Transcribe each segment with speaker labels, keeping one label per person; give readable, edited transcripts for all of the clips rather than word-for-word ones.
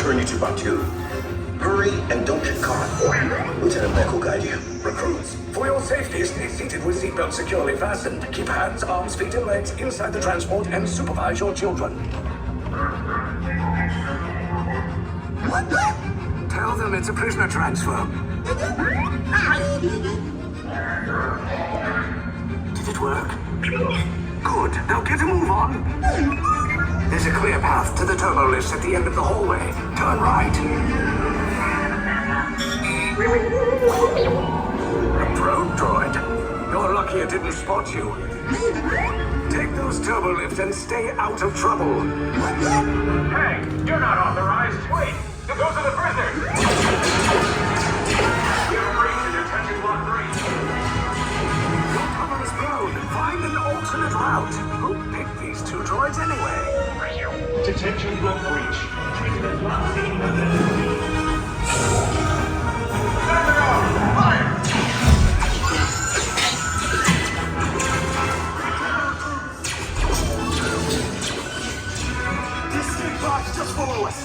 Speaker 1: transferring you to Batu. Hurry and don't get caught. Lieutenant Beck will guide you.
Speaker 2: Recruits, for your safety, stay seated with seatbelts securely fastened. Keep hands, arms, feet, and legs inside the transport and supervise your children. Tell them it's a prisoner transfer. Did it work? Good. Now get a move on. There's a clear path to the turbo lifts at the end of the hallway. Turn right. A probe droid. You're lucky it didn't spot you. Take those turbo lifts and stay out of trouble.
Speaker 3: Hey, you're not authorized. Wait, those are the prisoners. You're free to detention block 3.
Speaker 2: Your cover is blown. Find an alternate route. Who picked these two droids anyway?
Speaker 3: Detention block breach. Treatment block C identity. Fire!
Speaker 2: The escape box just below us.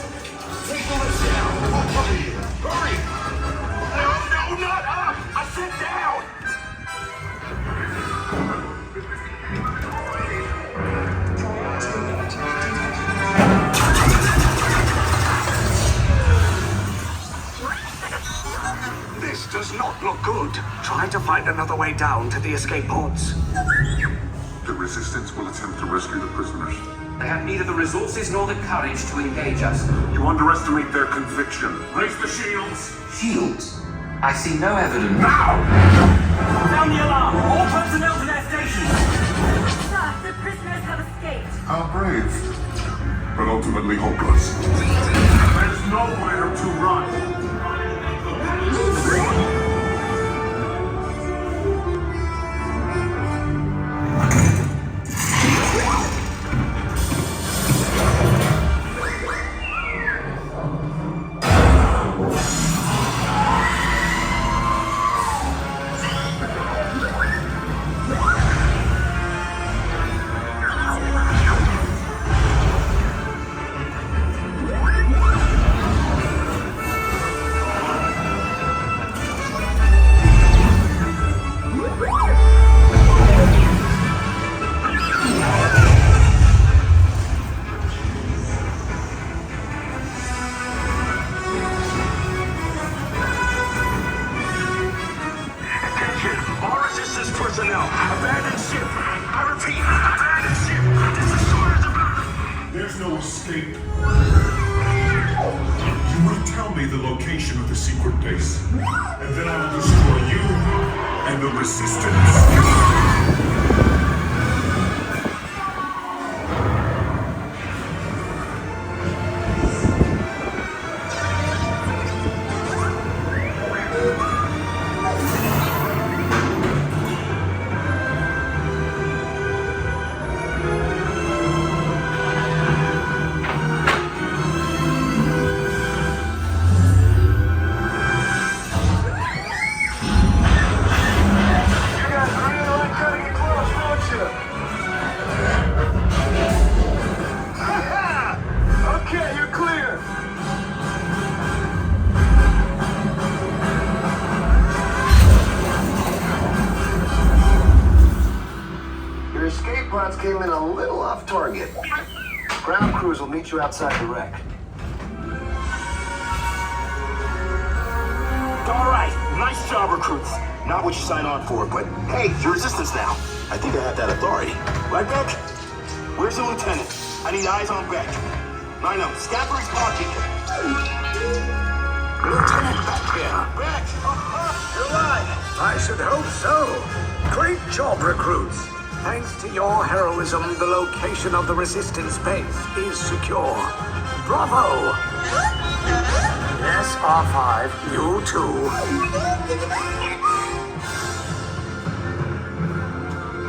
Speaker 2: Take the lift down. I'll cover you. Hurry! No, not up! I said down! This does not look good. Try to find another way down to the escape pods.
Speaker 4: The Resistance will attempt to rescue the prisoners.
Speaker 5: They have neither the resources nor the courage to engage us.
Speaker 4: You underestimate their conviction.
Speaker 3: Raise the shields.
Speaker 5: Shields? I see no evidence.
Speaker 3: Sound the alarm. All personnel to their stations.
Speaker 6: Sir, the prisoners have escaped.
Speaker 4: How brave, but ultimately hopeless.
Speaker 3: There's nowhere to run.
Speaker 2: Personnel, abandon ship. I repeat, abandon ship. This is short as a...
Speaker 7: There's no escape. You will tell me the location of the secret base, and then I will destroy you and the Resistance.
Speaker 8: Pods came in a little off target. Ground crews will meet you outside the wreck.
Speaker 2: All right, nice job, recruits. Not what you signed on for, but hey, you're Resistance now. I think I have that authority. Right, Beck? Where's the lieutenant? I need eyes on Beck. Rhino, scan for his pocket. Lieutenant Beck here. Beck! You're alive! I should hope so. Great job, recruits. Thanks to your heroism, the location of the Resistance base is secure. Bravo! Yes, R5, you too.